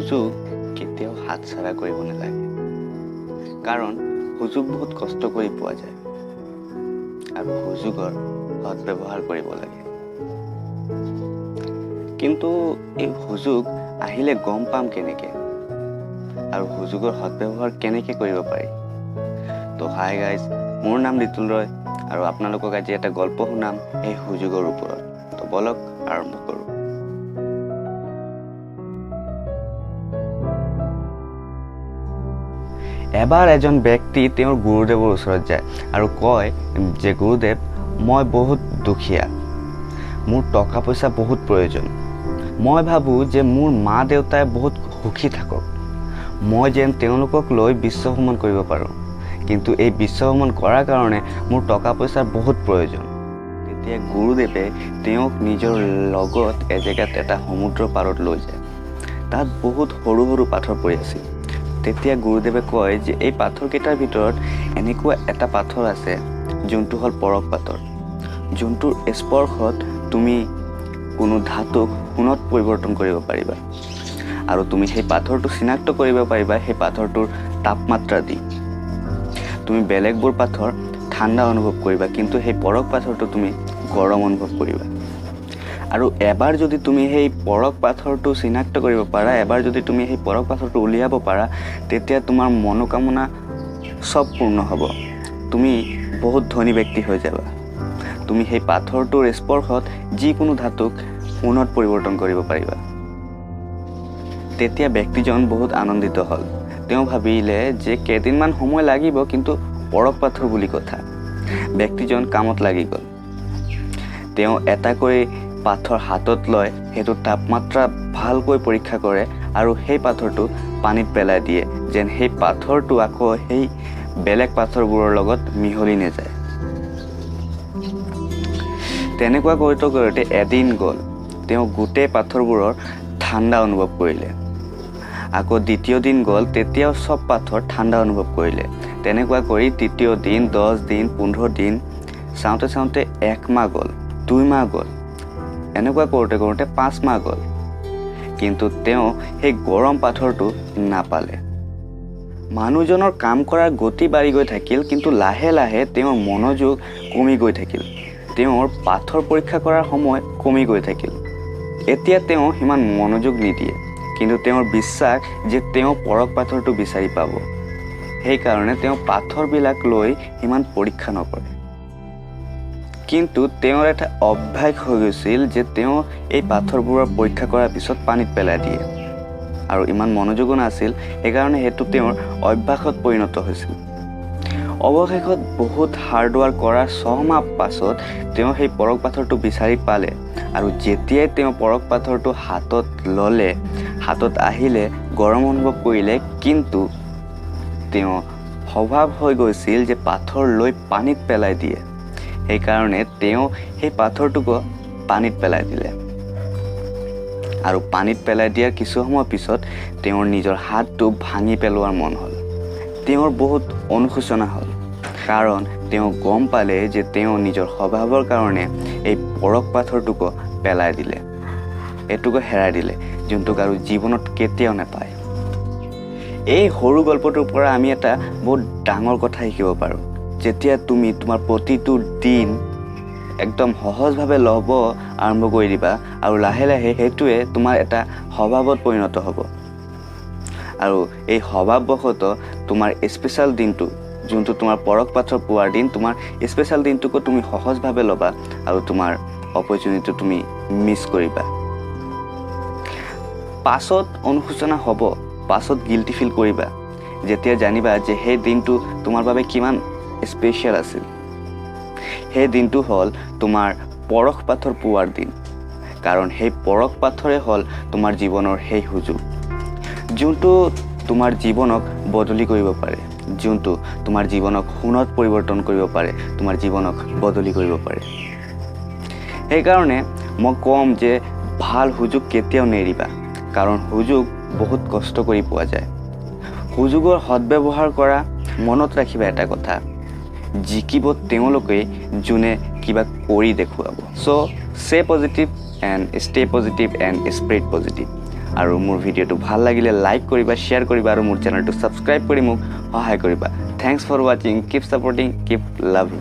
সুযোগ কেতিয়াও হাতছাড়া কৰিব নালাগে, কাৰণ সুযোগ বহুত কষ্ট কৰি পোৱা যায় আৰু সুযোগৰ সৎব্যৱহাৰ কৰিব লাগে। কিন্তু এই সুযোগ আহিলে গম পাম কেনেকে আৰু সুযোগৰ সৎব্যৱহাৰ কেনেকে কৰিব পাৰি? তো হাই গাইজ, মোৰ নাম ৰিতুল ৰয় আৰু আপোনালোকক আজি এটা গল্প শুনাম এই সুযোগৰ ওপৰত। তো বলক আৰম্ভ কৰোঁ। এবাৰ এজন ব্যক্তি তেওঁৰ গুৰুদেৱৰ ওচৰত যায় আৰু কয় যে গুৰুদেৱ, মই বহুত দুখীয়া, মোৰ টকা পইচা বহুত প্ৰয়োজন। মই ভাবোঁ যে মোৰ মা দেউতাই বহুত সুখী থাকক, মই যেন তেওঁলোকক লৈ বিশ্ব ভ্ৰমণ কৰিব পাৰোঁ, কিন্তু এই বিশ্ব ভ্ৰমণ কৰাৰ কাৰণে মোৰ টকা পইচাৰ বহুত প্ৰয়োজন। তেতিয়া গুৰুদেৱে তেওঁক নিজৰ লগত এজেগাত এটা সমুদ্ৰৰ পাৰত লৈ যায়। তাত বহুত সৰু সৰু পাথৰ পৰি আছিল। তেতিয়া গুৰুদেৱে কয় যে এই পাথৰকেইটাৰ ভিতৰত এনেকুৱা এটা পাথৰ আছে যোনটো হ'ল পৰশ পাথৰ, যোনটোৰ স্পৰ্শত তুমি কোনো ধাতুক সোণত পৰিৱৰ্তন কৰিব পাৰিবা আৰু তুমি সেই পাথৰটো চিনাক্ত কৰিব পাৰিবা সেই পাথৰটোৰ তাপমাত্ৰা দি। তুমি বেলেগবোৰ পাথৰ ঠাণ্ডা অনুভৱ কৰিবা, কিন্তু সেই পৰশ পাথৰটো তুমি গৰম অনুভৱ কৰিবা। আৰু এবাৰ যদি তুমি সেই পৰশ পাথৰটো চিনাক্ত কৰিব পাৰা, এবাৰ যদি তুমি সেই পৰশ পাথৰটো উলিয়াব পাৰা, তেতিয়া তোমাৰ মনোকামনা চব পূৰ্ণ হ'ব। তুমি বহুত ধনী ব্যক্তি হৈ যাবা। তুমি সেই পাথৰটোৰ স্পৰ্শত যিকোনো ধাতুক সোণত পৰিৱৰ্তন কৰিব পাৰিবা। তেতিয়া ব্যক্তিজন বহুত আনন্দিত হ'ল। তেওঁ ভাবিলে যে কেইদিনমান সময় লাগিব, কিন্তু পৰশ পাথৰ বুলি কথা। ব্যক্তিজন কামত লাগি গ'ল। তেওঁ এটাকৈ পাথৰ হাতত লৈ সেইটো তাপমাত্ৰা ভালকৈ পৰীক্ষা কৰে আৰু সেই পাথৰটো পানীত পেলাই দিয়ে, যেন সেই পাথৰটো আকৌ সেই বেলেগ পাথৰবোৰৰ লগত মিহলি নাযায়। তেনেকুৱা কৰোঁতে কৰোঁতে এদিন গ'ল। তেওঁ গোটেই পাথৰবোৰৰ ঠাণ্ডা অনুভৱ কৰিলে। আকৌ দ্বিতীয় দিন গ'ল, তেতিয়াও চব পাথৰ ঠাণ্ডা অনুভৱ কৰিলে। তেনেকুৱা কৰি তৃতীয় দিন, 10 দিন, 15 দিন, চাওঁতে চাওঁতে 1 মাহ গ'ল, 2 মাহ গ'ল। এনেকুৱা কৰোঁতে কৰোঁতে 5 মাহ গ'ল, কিন্তু তেওঁ সেই গৰম পাথৰটো নাপালে। মানুহজনৰ কাম কৰাৰ গতি বাঢ়ি গৈ থাকিল, কিন্তু লাহে লাহে তেওঁৰ মনোযোগ কমি গৈ থাকিল। তেওঁৰ পাথৰ পৰীক্ষা কৰাৰ সময় কমি গৈ থাকিল। এতিয়া তেওঁ সিমান মনোযোগ নিদিয়ে, কিন্তু তেওঁৰ বিশ্বাস যে তেওঁ পৰশ পাথৰটো বিচাৰি পাব। সেইকাৰণে তেওঁ পাথৰবিলাক লৈ সিমান পৰীক্ষা নকৰে। কিন্তু তেওঁৰ এটা অভ্যাস হৈ গৈছিল যে তেওঁ এই পাথৰবোৰৰ পৰীক্ষা কৰাৰ পিছত পানীত পেলাই দিয়ে। আৰু ইমান মনোযোগো নাছিল, সেইকাৰণে সেইটো তেওঁৰ অভ্যাসত পৰিণত হৈছিল। অৱশেষত বহুত হাৰ্ডৱাৰ্ক কৰাৰ 6 মাহ পাছত তেওঁ সেই পৰশ পাথৰটো বিচাৰি পালে। আৰু যেতিয়াই তেওঁ পৰশ পাথৰটো হাতত ল'লে, হাতত আহিলে, গৰম অনুভৱ কৰিলে, কিন্তু তেওঁ স্বভাৱ হৈ গৈছিল যে পাথৰ লৈ পানীত পেলাই দিয়ে। সেইকাৰণে তেওঁ সেই পাথৰটোকো পানীত পেলাই দিলে। আৰু পানীত পেলাই দিয়াৰ কিছু সময় পিছত তেওঁৰ নিজৰ হাতটো ভাঙি পেলোৱাৰ মন হ'ল। তেওঁৰ বহুত অনুশোচনা হ'ল, কাৰণ তেওঁ গম পালে যে তেওঁ নিজৰ স্বভাৱৰ কাৰণে এই পৰশ পাথৰটোকো পেলাই দিলে, এইটোকো হেৰাই দিলে, যোনটোক আৰু জীৱনত কেতিয়াও নাপায়। এই সৰু গল্পটোৰ পৰা আমি এটা বহুত ডাঙৰ কথা শিকিব পাৰোঁ। যেতিয়া তুমি তোমাৰ প্ৰতিটো দিন একদম সহজভাৱে ল'ব আৰম্ভ কৰি দিবা, আৰু লাহে লাহে সেইটোৱে তোমাৰ এটা স্বভাৱত পৰিণত হ'ব। আৰু এই স্বভাৱবশতঃ তোমাৰ স্পেচিয়েল দিনটো, যোনটো তোমাৰ পৰশ পাথৰ পোৱাৰ দিন, তোমাৰ স্পেচিয়েল দিনটোকো তুমি সহজভাৱে ল'বা আৰু তোমাৰ অপৰচুনিটিটো তুমি মিছ কৰিবা। পাছত অনুশোচনা হ'ব, পাছত গিল্টি ফিল কৰিবা, যেতিয়া জানিবা যে সেই দিনটো তোমাৰ বাবে কিমান স্পেচিয়েল আছিল। সেই দিনটো হ'ল তোমাৰ পৰশ পাথৰ পোৱাৰ দিন, কাৰণ সেই পৰশ পাথৰে হ'ল তোমাৰ জীৱনৰ সেই সুযোগ, যোনটো তোমাৰ জীৱনক বদলি কৰিব পাৰে, যোনটো তোমাৰ জীৱনক সোণত পৰিৱৰ্তন কৰিব পাৰে, তোমাৰ জীৱনক বদলি কৰিব পাৰে। সেইকাৰণে মই ক'ম যে ভাল সুযোগ কেতিয়াও নেৰিবা, কাৰণ সুযোগ বহুত কষ্ট কৰি পোৱা যায়। সুযোগৰ সৎব্যৱহাৰ কৰা। মনত ৰাখিবা এটা কথা, জিকিব তেওঁলোকে যোনে কিবা কৰি দেখুৱাব। চ' stay positive and stay positive and spread positive. আৰু মোৰ ভিডিঅ'টো ভাল লাগিলে লাইক কৰিবা শ্বেয়াৰ কৰিবা আৰু মোৰ চেনেলটো ছাবস্ক্ৰাইব কৰি মোক সহায় কৰিবা থ্যাংকছ ফৰ ৱাচিং কিপ ছাপৰ্টিং কিপ লাভিং